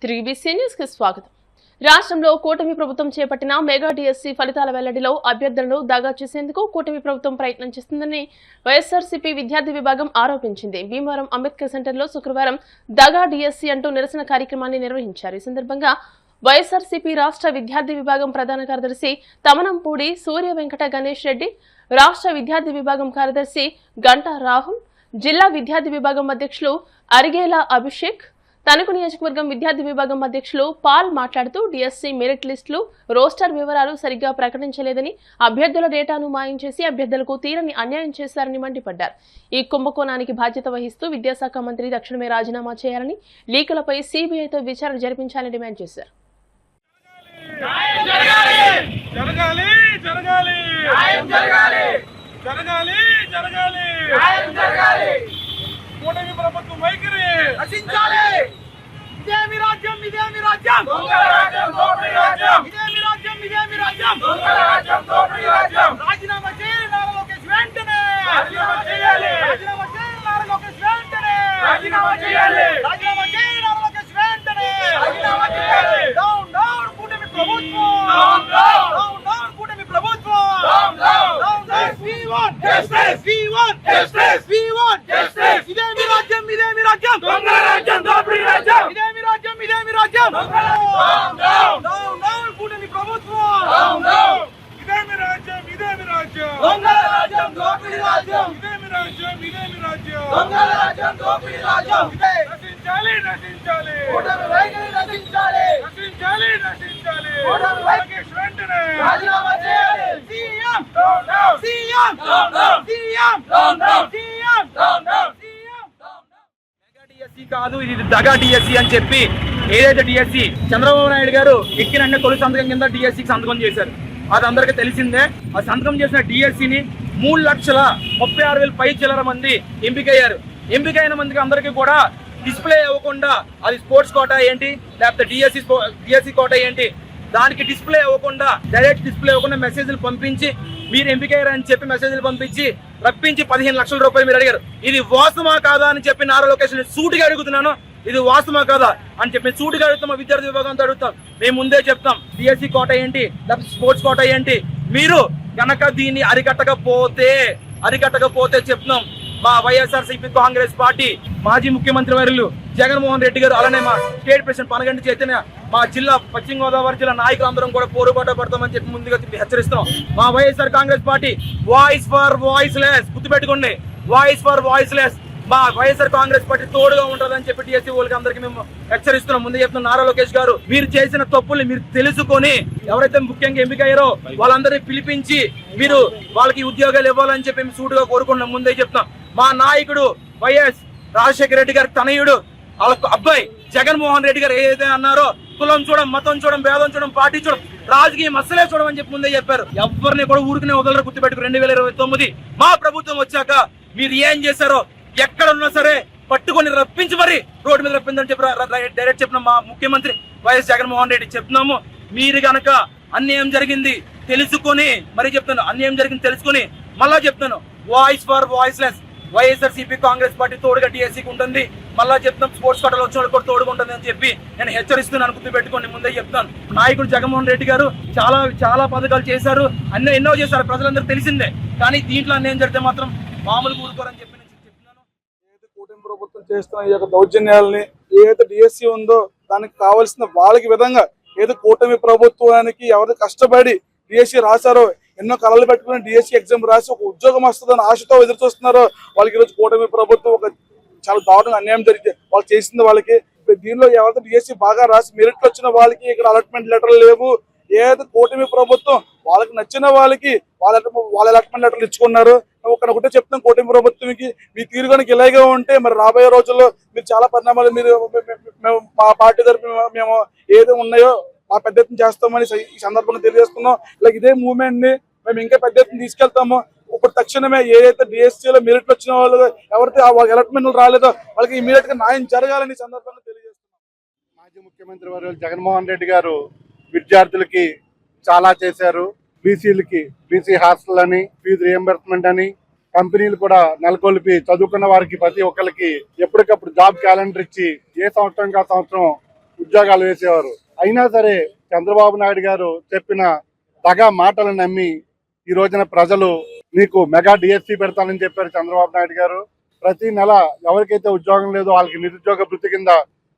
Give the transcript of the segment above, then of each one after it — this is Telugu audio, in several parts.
3BC న్యూస్ కి స్వాగతం. రాష్ట్రంలో కూటమి ప్రభుత్వం చేపట్టిన మెగా డిఎస్సి ఫలితాల వెల్లడిలో అభ్యర్థులను దగా చేసేందుకు కూటమి ప్రభుత్వం ప్రయత్నం చేస్తుందని వైఎస్ఆర్సీపీ విద్యార్థి విభాగం ఆరోపించింది. భీమవరం అంబేద్కర్ సెంటర్లో శుక్రవారం దగా డిఎస్సి అంటూ నిరసన కార్యక్రమాన్ని నిర్వహించారు. ఈ సందర్భంగా వైఎస్ఆర్సీపీ రాష్ట్ర విద్యార్థి విభాగం ప్రధాన కార్యదర్శి తమనంపూడి సూర్య వెంకట గణేష్ రెడ్డి, రాష్ట్ర విద్యార్థి విభాగం కార్యదర్శి గంటా రాహుల్, జిల్లా విద్యార్థి విభాగం అధ్యక్షులు అరిగేలా అభిషేక్, తణుకు నియోజకవర్గం విద్యార్థి విభాగం అధ్యక్షులు పాల్ మాట్లాడుతూ డిఎస్సి మెరిట్ లిస్టులు, రోస్టర్ వివరాలు సరిగ్గా ప్రకటించలేదని, అభ్యర్థుల డేటాను మాయం చేసి అభ్యర్థులకు తీరని అన్యాయం చేశారని మండిపడ్డారు. ఈ కుంభకోణానికి బాధ్యత వహిస్తూ విద్యాశాఖ మంత్రి తక్షణమే రాజీనామా చేయాలని, లీకులపై సీబీఐతో విచారణ జరిపించాలని డిమాండ్ చేశారు. కూటమి ప్రభుత్వం వైఖరి రచించాలి. ఇదేమి రాజ్యం, ఇదేమి రాజ్యం, దొంగల రాజ్యం, దోపిడీ రాజ్యం. ఇదేమి రాజ్యం, ఇదేమి రాజ్యం, దొంగల రాజ్యం, దోపిడీ రాజ్యం. రాజీనామా చేయాలి నారా లోకేష్ వెంటనే. రాజీనామా చేయాలి. రాజీనామా చేయాలి నారా లోకేష్ వెంటనే. రాజీనామా చేయాలి. రాజీనామా చేయాలి నారా లోకేష్ వెంటనే. రాజీనామా చేయాలి. డౌన్ డౌన్ కూటమి ప్రభుత్వం. డౌన్ డౌన్ డౌన్ డౌన్ కూటమి ప్రభుత్వం. Down down down down. We want justice. We want justice. We want justice. ఇదేమి రాజ్యం, ఇదేమి రాజ్యం, దొంగల రాజ్యం, దోపిడీ రాజ్యం. ఇదేమి రాజ్యం, ఇదేమి రాజ్యం, దొంగల రాజ్యం. డౌన్ డౌన్ డౌన్ కూటమి ప్రభుత్వం. Down down. ఇదేమి రాజ్యం, ఇదేమి రాజ్యం, దొంగల రాజ్యం, దోపిడీ రాజ్యం. ఇదేమి రాజ్యం, ఇదేమి రాజ్యం, దొంగల రాజ్యం, దోపిడీ రాజ్యం. నశించాలి, నశించాలి, కూటమి వైఖరి నశించాలి, నశించాలి, నశించాలి. కూటమి వైఖరి వెంటనే రాజీనామా చేయాలి. CM down down, CM down down, CM down down, CM down down. DSC కాదు, ఇది దగా డిఎస్సి అని చెప్పి ఏదైతే డిఎస్సి చంద్రబాబు నాయుడు గారు ఎక్కిన తొలి సంతకం కింద డిఎస్సికి సంతకం చేశారు. అది అందరికీ తెలిసిందే. ఆ సంతకం చేసిన డిఎస్సిని 3,36,000 పై చిల్లర మంది ఎంపికయ్యారు. ఎంపికైన మందికి అందరికీ కూడా డిస్ప్లే అవ్వకుండా, అది స్పోర్ట్స్ కోటా ఏంటి, లేకపోతే డిఎస్సి కోటా ఏంటి, దానికి డిస్ప్లే అవ్వకుండా, డైరెక్ట్ డిస్ప్లే అవ్వకుండా మెసేజ్లు పంపించి మీరు ఎంపికయ్యారని చెప్పి మెసేజ్లు పంపించి రప్పించి 15 లక్షల రూపాయలు మీరు అడిగారు. ఇది వాస్తవమా కాదా అని చెప్పి నారా లోకేష్ సూటిగా అడుగుతున్నాను. ఇది వాస్తవమా కాదా అని చెప్పి సూటిగా అడుగుతాం. విద్యార్థి విభాగంతో అడుగుతాం. మేము ముందే చెప్తాం, డిఎస్సి కోట ఏంటి, లేకపోతే స్పోర్ట్స్ కోట ఏంటి, మీరు కనుక దీన్ని అరికట్టకపోతే చెప్తున్నాం. మా వైఎస్ఆర్సీపీ కాంగ్రెస్ పార్టీ మాజీ ముఖ్యమంత్రి వర్యులు జగన్మోహన్ రెడ్డి గారు, అలానే మా స్టేట్ ప్రెసిడెంట్ పనగంటి చైతన్య, మా జిల్లా పశ్చిమ గోదావరి జిల్లా నాయకులందరం కూడా పోరుబాట పడతామని చెప్పి ముందుగా హెచ్చరిస్తున్నాం. మా YSR Congress party voice for voiceless, గుర్తుపెట్టుకోండి, వాయిస్ ఫర్ వాయిస్లెస్. మా వైఎస్ఆర్ కాంగ్రెస్ పార్టీ తోడుగా ఉంటుందని చెప్పి డిఎస్సి వాళ్ళకి అందరికీ మేము హెచ్చరిస్తున్నాం. ముందు చెప్తున్నాం, నారా లోకేష్ గారు మీరు చేసిన తప్పుల్ని మీరు తెలుసుకొని ఎవరైతే ముఖ్యంగా ఎంపికయ్యారో వాళ్ళందరినీ పిలిపించి మీరు వాళ్ళకి ఉద్యోగాలు ఇవ్వాలని చెప్పి మేము సూటుగా కోరుకుంటున్నాం. ముందే చెప్తాం, మా నాయకుడు వైఎస్ రాజశేఖర రెడ్డి గారి తనయుడు వాళ్ళ అబ్బాయి జగన్మోహన్ రెడ్డి గారు ఏదైతే అన్నారో, కులం చూడం, మతం చూడం, భేదం చూడం, పార్టీ చూడం, రాజకీయం అస్సలే చూడమని చెప్పి ముందే చెప్పారు. ఎవరిని కూడా ఊరికనే వదలరు. గుర్తుపెట్టుకు 2029 మా ప్రభుత్వం వచ్చాక మీరు ఏం చేశారో ఎక్కడ ఉన్నా సరే పట్టుకొని రప్పించి మరి రోడ్డు మీద రప్పిందని చెప్పి డైరెక్ట్ చెప్పిన మా ముఖ్యమంత్రి వైఎస్ జగన్మోహన్ రెడ్డి చెప్తున్నాము. మీరు గనక అన్యాయం జరిగింది తెలుసుకొని, మరీ చెప్తాను, అన్యాయం జరిగింది తెలుసుకొని మళ్ళా చెప్తాను, voice for voiceless. YSRCP Congress party తోడుగా డిఎస్సికి ఉంటుంది. మళ్ళా చెప్తాం, స్పోర్ట్స్ కోటాలో వచ్చిన వాళ్ళు కూడా తోడుగా ఉంటుంది అని చెప్పి నేను హెచ్చరిస్తున్నాను. గుర్తుపెట్టుకోండి, ముందే చెప్తాను. నాయకుడు జగన్మోహన్ రెడ్డి గారు చాలా పథకాలు చేశారు, ఎన్నో చేశారు, ప్రజలందరూ తెలిసిందే. కానీ దీంట్లో అన్యాయం జరిగితే మాత్రం మామూలు ఊరుకోరని చెప్పి నేను చెప్తున్నాను. ఏదైతే కూటమి ప్రభుత్వం చేస్తున్న ఈ యొక్క దౌర్జన్యాలని, ఏదైతే డిఎస్సి ఉందో దానికి కావాల్సిన వాళ్ళకి విధంగా, ఏదో కూటమి ప్రభుత్వానికి ఎవరైతే కష్టపడి డిఎస్సి రాశారో, ఎన్నో కళలు పెట్టుకుని డిఎస్సి ఎగ్జామ్ రాసి ఒక ఉద్యోగం వస్తుందని ఆశతో ఎదురు చూస్తున్నారో వాళ్ళకి ఈరోజు కూటమి ప్రభుత్వం ఒక చాలా దారుణంగా అన్యాయం జరిగితే వాళ్ళు చేసింది వాళ్ళకి. దీనిలో ఎవరైతే డిఎస్సి బాగా రాసి మెరిట్లు వచ్చిన వాళ్ళకి ఇక్కడ అలాట్మెంట్ లెటర్లు లేవు. ఏదైతే కూటమి ప్రభుత్వం వాళ్ళకి నచ్చిన వాళ్ళకి వాళ్ళ అలాట్మెంట్ లెటర్లు ఇచ్చుకున్నారు. ఒకటే చెప్తాం, కూటమి ప్రభుత్వంకి మీ తీరు కనుక ఇలాగే ఉంటే మరి రాబోయే రోజుల్లో మీరు చాలా పరిణామాలు మా పార్టీ తరఫున మేము ఏదో ఉన్నాయో మా పెద్ద ఎత్తున చేస్తామని ఈ సందర్భంగా తెలియజేస్తున్నాం. ఇలా ఇదే మూవ్మెంట్ ని మేము ఇంకా పెద్ద ఎత్తున తీసుకెళ్తాము. ఇప్పుడు తక్షణమే ఏదైతే డిఎస్సీలో మెరిట్లు వచ్చిన వాళ్ళు ఎవరైతే వాళ్ళకి అలాట్మెంట్లు రాలేదో వాళ్ళకి ఇమీడియట్ గా న్యాయం జరగాలని సందర్భంగా తెలియజేస్తున్నాం. మాజీ ముఖ్యమంత్రి వర్యులు జగన్మోహన్ రెడ్డి గారు విద్యార్థులకి చాలా చేశారు. బీసీలకి బీసీ హాస్టల్ అని, ఫీజు రియంబర్స్మెంట్ అని, కంపెనీలు కూడా నెలకొల్పి చదువుకున్న వారికి ప్రతి ఒక్కరికి ఎప్పటికప్పుడు జాబ్ క్యాలెండర్ ఇచ్చి ఏ సంవత్సరం సంవత్సరం ఉద్యోగాలు వేసేవారు. అయినా సరే చంద్రబాబు నాయుడు గారు చెప్పిన దగా మాటలు నమ్మి ఈ రోజున ప్రజలు మీకు మెగా డిఎస్సి పెడతానని చెప్పారు చంద్రబాబు నాయుడు గారు. ప్రతి నెల ఎవరికైతే ఉద్యోగం లేదో వాళ్ళకి నిరుద్యోగ భృతి కింద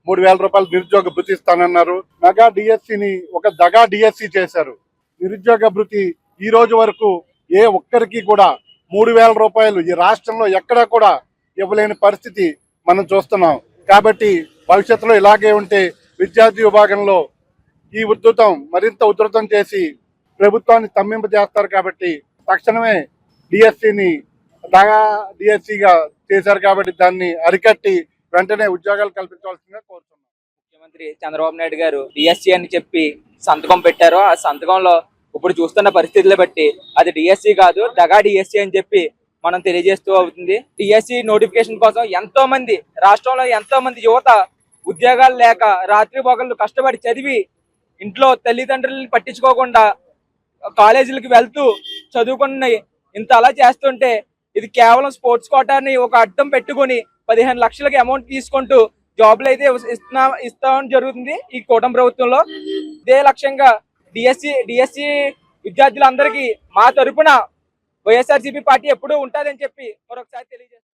3,000 రూపాయలు నిరుద్యోగ భృతి ఇస్తానన్నారు. మెగా డిఎస్సిని ఒక దగా డిఎస్సి చేశారు. నిరుద్యోగ భృతి ఈ రోజు వరకు ఏ ఒక్కరికి కూడా 3,000 రూపాయలు ఈ రాష్ట్రంలో ఎక్కడా కూడా ఇవ్వలేని పరిస్థితి మనం చూస్తున్నాం. కాబట్టి భవిష్యత్తులో ఇలాగే ఉంటే విద్యార్థి విభాగంలో ఈ ఉధృతం మరింత ఉధృతం చేసి ప్రభుత్వాన్ని స్తంభింపజేస్తారు. కాబట్టి తక్షణమే డిఎస్సిని దగా డిఎస్సిగా చేశారు కాబట్టి దాన్ని అరికట్టి వెంటనే ఉద్యోగాలు కల్పించవలసిందిగా కోరుతున్నాం. ముఖ్యమంత్రి చంద్రబాబు నాయుడు గారు డిఎస్సి అని చెప్పి సంతకం పెట్టారు. ఆ సంతకంలో ఇప్పుడు చూస్తున్న పరిస్థితులు బట్టి అది డిఎస్సి కాదు, దగా డిఎస్సి అని చెప్పి మనం తెలియజేస్తూ అవుతుంది. డిఎస్సి నోటిఫికేషన్ కోసం ఎంతో మంది రాష్ట్రంలో ఎంతో మంది యువత ఉద్యోగాలు లేక రాత్రి పగళ్ళు కష్టపడి చదివి ఇంట్లో తల్లిదండ్రులను పట్టించుకోకుండా కాలేజీలకు వెళ్తూ చదువుకున్న ఇంత అలా చేస్తుంటే ఇది కేవలం స్పోర్ట్స్ కోటాని ఒక అడ్డం పెట్టుకుని 15 లక్షలకి అమౌంట్ తీసుకుంటూ జాబ్లు అయితే ఇస్తామని జరుగుతుంది ఈ కూటమి ప్రభుత్వంలో. ఇదే లక్ష్యంగా డిఎస్సి విద్యార్థులందరికీ మా తరపున వైఎస్ఆర్సీపీ పార్టీ ఎప్పుడూ ఉంటుందని చెప్పి మరొకసారి తెలియజేస్తాం.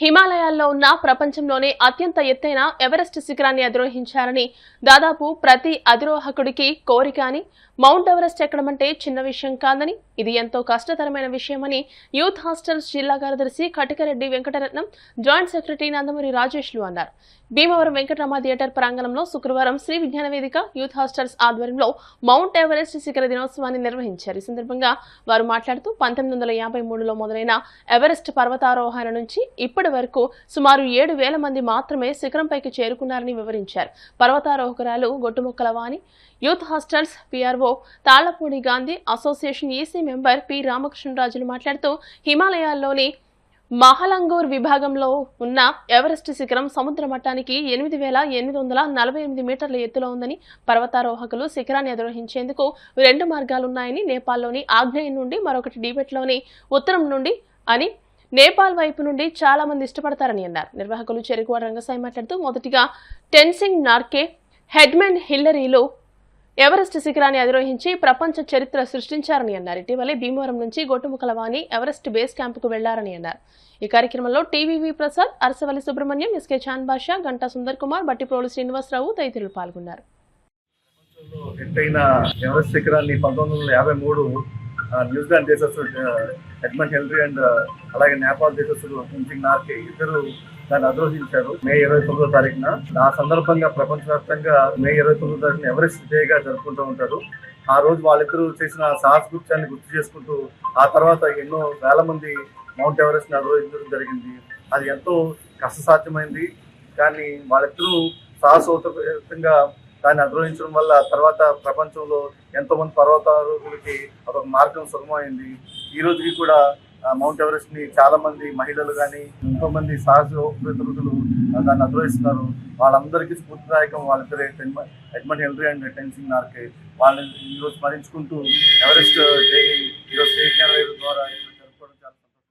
హిమాలయాల్లో ఉన్న ప్రపంచంలోనే అత్యంత ఎత్తైన ఎవరెస్ట్ శిఖరాన్ని అధిరోహించారని దాదాపు ప్రతి అధిరోహకుడికి కోరిక అని, మౌంట్ ఎవరెస్ట్ ఎక్కడమంటే చిన్న విషయం కాదని, ఇది ఎంతో కష్టతరమైన విషయమని యూత్ హాస్టల్స్ జిల్లా కార్యదర్శి కటికరెడ్డి వెంకటరత్నం, జాయింట్ సెక్రటరీ నందమూరి రాజేష్లు అన్నారు. భీమవరం వెంకటరమ థియేటర్ ప్రాంగణంలో శుక్రవారం శ్రీ విజ్ఞాన వేదిక యూత్ హాస్టల్స్ ఆధ్వర్యంలో మౌంట్ ఎవరెస్ట్ శిఖర దినోత్సవాన్ని నిర్వహించారు. ఈ సందర్భంగా వారు మాట్లాడుతూ 1953లో మొదలైన ఎవరెస్ట్ పర్వతారోహణ నుంచి ఇప్పటి వరకు సుమారు 7,000 మంది మాత్రమే శిఖరంపైకి చేరుకున్నారని వివరించారు. పర్వతారోహకురాలు Gottumukkala Vani, youth hostels PRO Tallapudi Gandhi association EC member P రామకృష్ణరాజులు మాట్లాడుతూ హిమాలయాల్లోని మహలంగూర్ విభాగంలో ఉన్న ఎవరెస్ట్ శిఖరం సముద్ర మట్టానికి 8,848 మీటర్ల ఎత్తులో ఉందని, పర్వతారోహకులు శిఖరాన్ని అధిరోహించేందుకు 2 మార్గాలున్నాయని, నేపాల్లోని ఆగ్నేయం నుండి, మరొకటి టిబెట్లోని ఉత్తరం నుండి అని నేపాల్ వైపు నుండి చాలా మంది ఇష్టపడతారని అన్నారు. నిర్వాహకులు చెరుకువాడ రంగసాయి మాట్లాడుతూ మొదటిగా టెన్సింగ్ నార్కే, హెడ్మండ్ హిల్లరీలు ఎవరెస్ట్ శిఖరాన్ని అధిరోహించి ప్రపంచ చరిత్ర సృష్టించారని అన్నారు. ఇటీవలే భీమవరం నుంచి గొట్టుముక్కల వాణి ఎవరెస్ట్ బేస్ క్యాంపుకు వెళ్లారని అన్నారు. ఈ కార్యక్రమంలో టీవీవీ ప్రసాద్, అరసవల్లి సుబ్రహ్మణ్యం, ఎస్కే చాన్ బాషా, గంటా సుందర్ కుమార్, బట్టిప్రోలు శ్రీనివాసరావు తదితరులు పాల్గొన్నారు. ఎత్తైన ఎవరెస్ట్ శిఖరాన్ని 1953 న్యూజిలాండ్ దేశస్థుడు ఎడ్మండ్ హిల్లరీ అండ్ అలాగే నేపాల్ దేశస్థుడు టెన్సింగ్ నార్కే ఇద్దరు దాన్ని అధిరోహించారు మే 29వ తారీఖున. ఆ సందర్భంగా ప్రపంచవ్యాప్తంగా మే 29వ తారీఖున ఎవరెస్ట్ డేగా జరుపుకుంటూ ఉంటారు. ఆ రోజు వాళ్ళిద్దరూ చేసిన సాహసకృత్యాన్ని గుర్తు చేసుకుంటూ ఆ తర్వాత ఎన్నో వేల మంది మౌంట్ ఎవరెస్ట్ ని అధిరోహించడం జరిగింది. అది ఎంతో కష్టసాధ్యమైంది. కానీ వాళ్ళిద్దరూ సాహసోపేతంగా దాన్ని అధిరోహించడం వల్ల తర్వాత ప్రపంచంలో ఎంతో మంది పర్వతారోహకులకి అదొక మార్గం సుగమైంది. ఈ రోజుకి కూడా మౌంట్ ఎవరెస్ట్ ని చాలా మంది మహిళలు కానీ ఎంతో మంది సాహసోపేతులు దాన్ని అధిరోహిస్తున్నారు. వాళ్ళందరికీ స్ఫూర్తిదాయకం వాళ్ళిద్దరే Edmund Hillary and Tenzing Norgay. వాళ్ళని ఈరోజు స్మరించుకుంటూ ఎవరెస్ట్ డే ఈరోజు స్టేట్ జనవరి ద్వారా జరుపుకోవడం చాలా సంతోషం.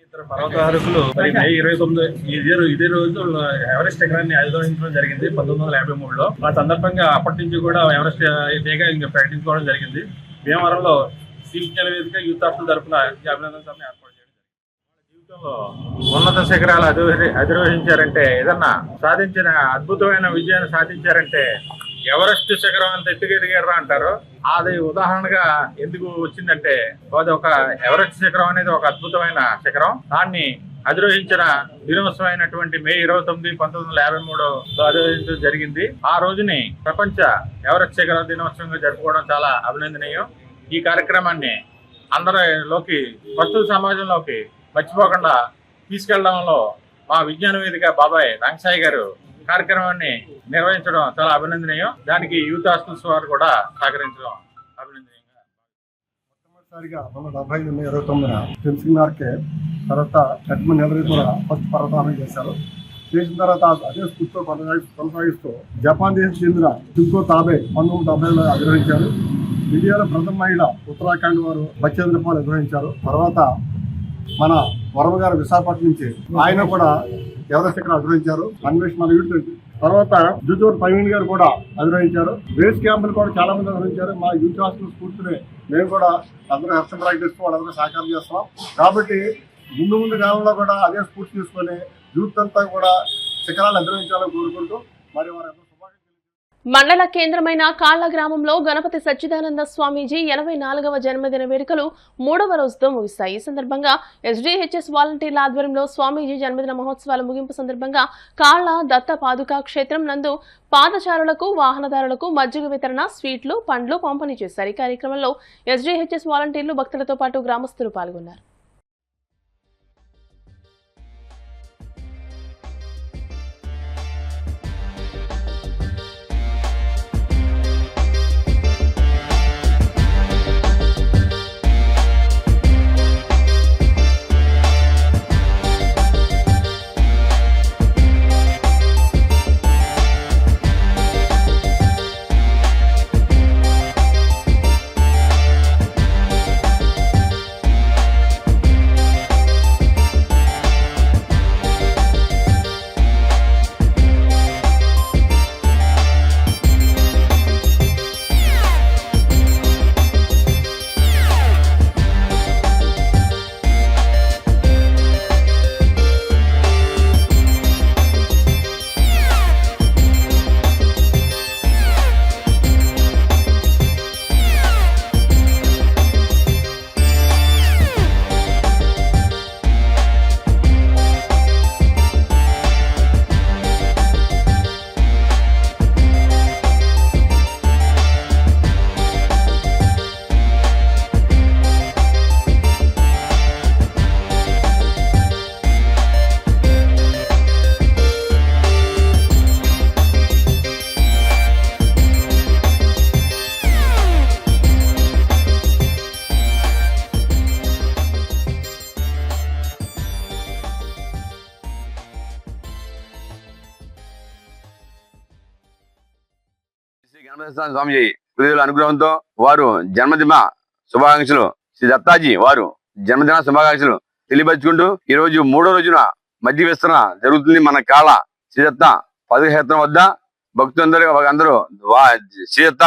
ఇద్దరు పర్వతారోహకులు మరి మే 29 ఇదే రోజు ఎవరెస్ట్ శిఖరాన్ని అధిరోహించడం జరిగింది 1953లో. ఆ సందర్భంగా అప్పటి నుంచి కూడా ఎవరెస్ట్ డేగా ఇంకా ప్రకటించుకోవడం జరిగింది. భీమవరంలో శ్రీ విజ్ఞాన వేదిక యూత్ హాస్టల్ తరఫున ఈ అభినందన సభను ఏర్పాటు చేయడం జరిగింది. జీవితంలో ఉన్నత శిఖరాలు అధిరోహించారంటే, ఏదన్నా సాధించిన అద్భుతమైన విజయాన్ని సాధించారంటే ఎవరెస్ట్ శిఖరం అంత ఎత్తుకెదిగారు అంటారు. అది ఉదాహరణగా ఎందుకు వచ్చిందంటే, అది ఒక ఎవరెస్ట్ శిఖరం అనేది ఒక అద్భుతమైన శిఖరం. దాన్ని అధిరోహించిన దినోత్సవం అయినటువంటి మే 29, 1953 అధిరోహించడం జరిగింది. ఆ రోజుని ప్రపంచ ఎవరెస్ట్ శిఖర దినోత్సవంగా జరుపుకోవడం చాలా అభినందనీయం. ఈ కార్యక్రమాన్ని అందరిలోకి, ప్రస్తుత సమాజంలోకి మర్చిపోకుండా తీసుకెళ్లడంలో మా విజ్ఞాన వేదిక బాబాయ్ రంగసాయి గారు కార్యక్రమాన్ని నిర్వహించడం చాలా అభినందనీయం. దానికి యూత్ హాస్టల్స్ వారు కూడా సహకరించడం అభినందనీయంగా. మొట్టమొదటిసారిగా 1929 టెన్సింగ్ నార్కే తర్వాత ఎడ్మండ్ హిల్లరీ కూడా ఫస్ట్ పర్వతారోహణ చేశారు. చేసిన తర్వాత అదే స్ఫూర్తితో కొనసాగిస్తూ జపాన్ దేశం చెందిన షింజో తాబే 1970లో అధిరోహించారు. ఇండియాలో ప్రథమ మహిళ ఉత్తరాఖండ్ వారు బచేంద్ర పాల్ నిర్వహించారు. తర్వాత మన వరమ గారు విశాఖపట్నం నుంచి ఆయన కూడా ఎవరెస్ట్ ఇక్కడ అధిరోహించారు. అన్వేష్ మన యూత్ తర్వాత జూచూరు ప్రవీణ్ గారు కూడా అధిరోహించారు. బేస్ క్యాంపులు కూడా చాలా మంది అధిరోహించారు. మా యూత్ హాస్టల్ స్ఫూర్తిని మేము కూడా అందరూ హర్షం ప్రకటిస్తూ వాళ్ళందరూ సహకారం చేస్తున్నాం. కాబట్టి ముందు కాలంలో కూడా అదే స్ఫూర్తి తీసుకొని యూత్ అంతా కూడా శిఖరాలు అధిరోహించాలని కోరుకుంటూ మరి వారి మండల కేంద్రమైన కాళ్ల గ్రామంలో గణపతి సచ్చిదానంద స్వామీజీ 84వ జన్మదిన వేడుకలు 3వ రోజుతో ముగిశాయి. ఈ సందర్భంగా ఎస్డీహెచ్ఎస్ వాలంటీర్ల ఆధ్వర్యంలో స్వామీజీ జన్మదిన మహోత్సవాల ముగింపు సందర్భంగా కాళ్ల దత్త పాదుకా క్షేత్రం నందు పాదచారులకు వాహనదారులకు మజ్జిగ వితరణ, స్వీట్లు, పండ్లు పంపిణీ చేశారు. ఈ కార్యక్రమంలో ఎస్డీహెచ్ఎస్ వాలంటీర్లు, భక్తులతో పాటు గ్రామస్తులు పాల్గొన్నారు. స్వామి గురుదేవుల అనుగ్రహంతో వారు జన్మదిన శుభాకాంక్షలు, శ్రీ దత్తాజీ వారు జన్మదిన శుభాకాంక్షలు తెలియపరుచుకుంటూ ఈ రోజు 3వ రోజున మధ్య విస్తరణ జరుగుతుంది. మన కాళ్ళ శ్రీ దత్త పదక్షేత్రం వద్ద భక్తులందరూ శ్రీ దత్త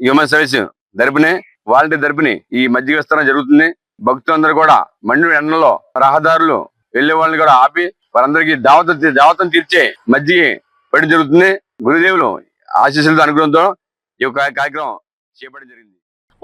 హ్యూమన్ సర్వీస్ తరపునే వాలంటీర్ తరపుని ఈ మధ్య విస్తరణ జరుగుతుంది. భక్తులందరూ కూడా మండు ఎండలో రహదారులు వెళ్లే వాళ్ళని కూడా ఆపి వారందరికీ దావతం తీర్చే మధ్య పడి జరుగుతుంది. గురుదేవులు ఆశీస్సులతో అనుగ్రహంతో ఈ యొక్క కార్యక్రమం చేపట్టడం జరిగింది.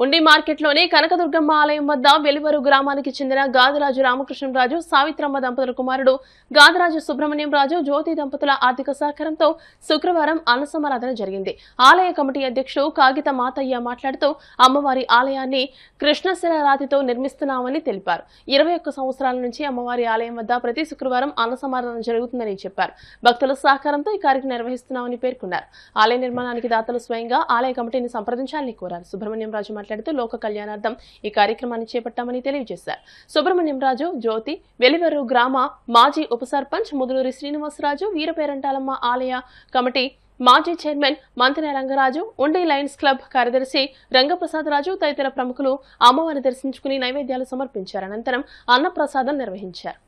ఉండి మార్కెట్లోని కనకదుర్గమ్మ ఆలయం వద్ద వెలివరు గ్రామానికి చెందిన గాదరాజు రామకృష్ణరాజు, సావిత్రమ్మ దంపతుల కుమారుడు గాదరాజు సుబ్రహ్మణ్యం రాజు, జ్యోతి దంపతుల ఆర్థిక సహకారంతో శుక్రవారం అన్నసమారాధన జరిగింది. ఆలయ కమిటీ అధ్యక్షుడు కాగిత మాతయ్య మాట్లాడుతూ అమ్మవారి ఆలయాన్ని కృష్ణశిల రాతితో నిర్మిస్తున్నామని తెలిపారు. 21 సంవత్సరాల నుంచి అమ్మవారి ఆలయం వద్ద ప్రతి శుక్రవారం అన్నసమారాధన జరుగుతుందని చెప్పారు. భక్తుల సహకారంతో ఈ కార్యక్రమం నిర్వహిస్తున్నామని పేర్కొన్నారు. ఆలయ నిర్మాణానికి దాతలు స్వయంగా ఆలయ కమిటీని సంప్రదించాలని కోరారు. సుబ్రహ్మణ్యం రాజు మాట్లాడుతూ లోక కళ్యాణార్థం ఈ కార్యక్రమాన్ని చేపట్టామని తెలియజేశారు. సుబ్రహ్మణ్యం రాజు, జ్యోతి, వెలివెరు గ్రామ మాజీ ఉప సర్పంచ్ ముదులూరి శ్రీనివాసరాజు, వీరపేరంటాలమ్మ ఆలయ కమిటీ మాజీ చైర్మన్ మంతెన రంగరాజు, ఉండి లయన్స్ క్లబ్ కార్యదర్శి రంగప్రసాద్ రాజు తదితర ప్రముఖులు అమ్మవారిని దర్శించుకుని నైవేద్యాలు సమర్పించారు. అనంతరం అన్నప్రసాదం నిర్వహించారు.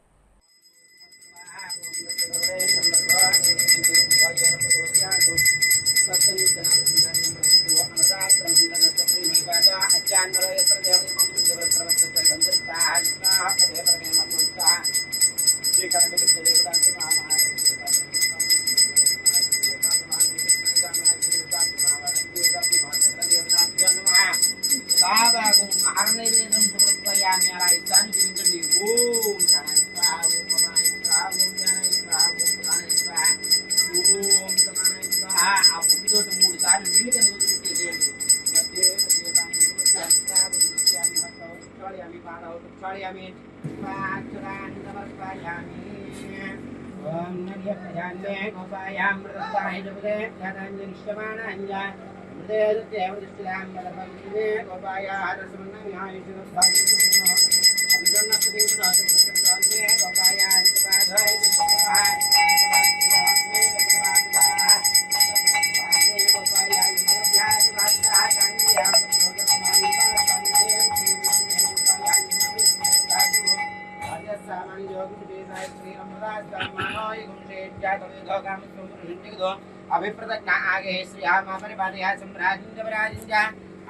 अभिप्रदज्ञा आगे श्रियामापरिपादया सम्राजिञ्जपराजिञ्ज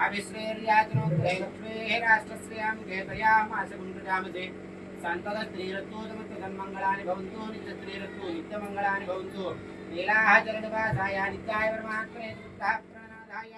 अभिश्रेर्यातनोत्रैलक्ष्मेः राष्ट्रश्रियां केतयामासमुन्द्रजामते सन्ततस्त्रीरत्तोदमत्तन्मङ्गलानि भवन्तु नित्यस्त्रीरत्तो नित्यमङ्गलानि भवन्तु लीलाः चरणवासाय नित्याय परमात्मने चित्तः प्रणनादाय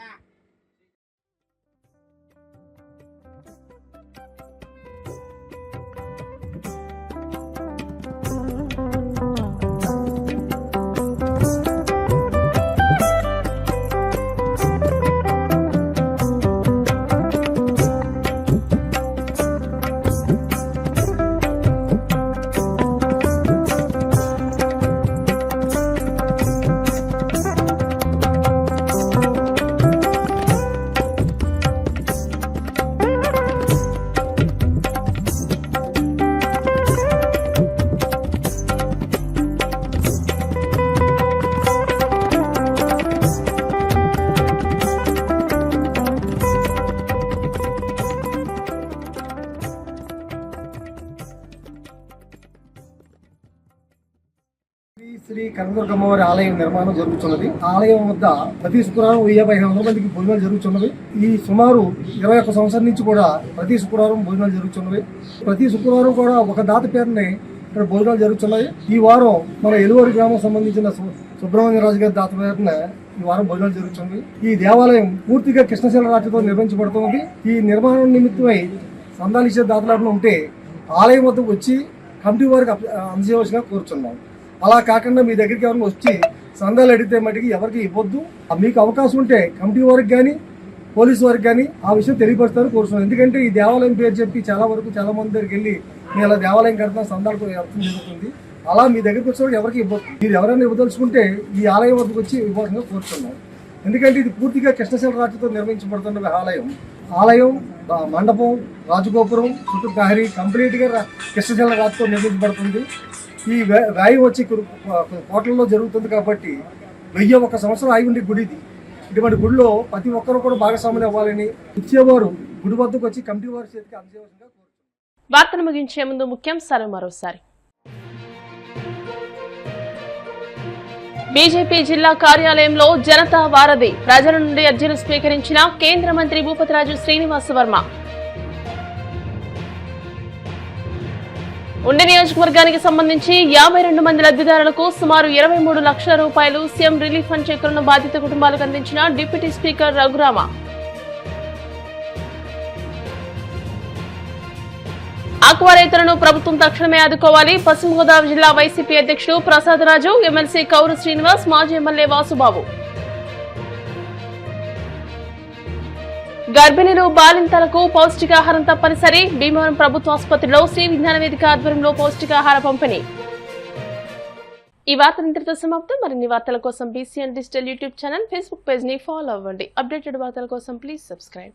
శ్రీ కనకదుర్గమ్మవారి ఆలయం నిర్మాణం జరుగుతున్నది. ఆలయం వద్ద ప్రతి శుక్రవారం 1500 మందికి భోజనాలు జరుగుతున్నవి. ఈ సుమారు 21 సంవత్సరం నుంచి కూడా ప్రతి శుక్రవారం భోజనాలు జరుగుతున్నవి. ప్రతి శుక్రవారం కూడా ఒక దాత పేరుని ఇక్కడ భోజనాలు జరుగుతున్నాయి. ఈ వారం మన ఎలువరి గ్రామం సంబంధించిన సుబ్రహ్మణ్యరాజు గారి దాత పేరున ఈ వారం భోజనాలు జరుగుతున్నవి. ఈ దేవాలయం పూర్తిగా కృష్ణశైల రాతితో నిర్మించబడుతున్నది. ఈ నిర్మాణం నిమిత్తమై సందాలు ఇచ్చే దాతలు ఉంటే ఆలయం వద్దకు వచ్చి కమిటీ వారికి అందజేయవలసిగా కోరుచున్నాం. అలా కాకుండా మీ దగ్గరికి ఎవరైనా వచ్చి సందాలు అడిగితే మటుకి ఎవరికి ఇవ్వద్దు. మీకు అవకాశం ఉంటే కమిటీ వారికి కానీ పోలీసు వారికి కానీ ఆ విషయం తెలియపరుస్తారని కోరుతున్నాను. ఎందుకంటే ఈ దేవాలయం పేరు చెప్పి చాలా మంది దగ్గరికి వెళ్ళి మేము అలా దేవాలయం కడుతున్నా సందాలు అర్థం జరుగుతుంది. అలా మీ దగ్గరికి వచ్చినప్పుడు ఎవరికి ఇవ్వద్దు. మీరు ఎవరైనా ఇవ్వదలుచుకుంటే ఈ ఆలయం వద్దకు వచ్చి ఇవ్వాల్సిందిగా కోరుతున్నాం. ఎందుకంటే ఇది పూర్తిగా కృష్ణశైల రాతితో నిర్మించబడుతున్న ఆలయం మండపం, రాజగోపురం, చుట్టూ ప్రహరీ కంప్లీట్గా కృష్ణశైల రాతితో నిర్మించబడుతుంది. ఈ వ్యయం వచ్చి కోటల్లో జరుగుతుంది కాబట్టి 1001 సంవత్సరం ఆగి ఉండే గుడి ఇది. ఇటువంటి గుడిలో ప్రతి ఒక్కరూ కూడా భాగస్వాములు అవ్వాలని ఇచ్చేవారు గుడి వద్దకు వచ్చి కమిటీ వారి చేతికి అందజేయవలసిందిగా కోరుతున్నాను. వార్తను ముగించే ముందు ముఖ్యాంశాలు మరోసారి. బీజేపీ జిల్లా కార్యాలయంలో జనతా వారధి ప్రజల నుండి అర్జీలు స్వీకరించిన కేంద్ర మంత్రి భూపతిరాజు శ్రీనివాస వర్మ. ఉండి నియోజకవర్గానికి సంబంధించి 52 మంది లబ్ధిదారులకు సుమారు 23 లక్షల రూపాయలు సీఎం రిలీఫ్ ఫండ్ చెక్కులను బాధిత కుటుంబాలకు అందించిన డిప్యూటీ స్పీకర్ రఘురామ. ఆక్వా రైతులను ప్రభుత్వం తక్షణమే ఆదుకోవాలి. పశ్చిమ గోదావరి జిల్లా వైసీపీ అధ్యక్షుడు ప్రసాద్ రాజు, ఎమ్మెల్సీ కౌరు శ్రీనివాస్, మాజీ ఎమ్మెల్యే వాసుబాబు. గర్భిణీలు, బాలింతలకు పౌష్టికాహారం తప్పనిసరి. భీమవరం ప్రభుత్వ ఆసుపత్రిలో శ్రీ విజ్ఞాన వేదిక ఆధ్వర్యంలో పౌష్టికాహార పంపిణీ. ఈ వార్త ఇంతటితో సమాప్తం. మరిన్ని వార్తల కోసం BCN digital YouTube channel, Facebook page ని ఫాలో అవ్వండి. అప్డేటెడ్ వార్తల కోసం ప్లీజ్ సబ్స్క్రైబ్.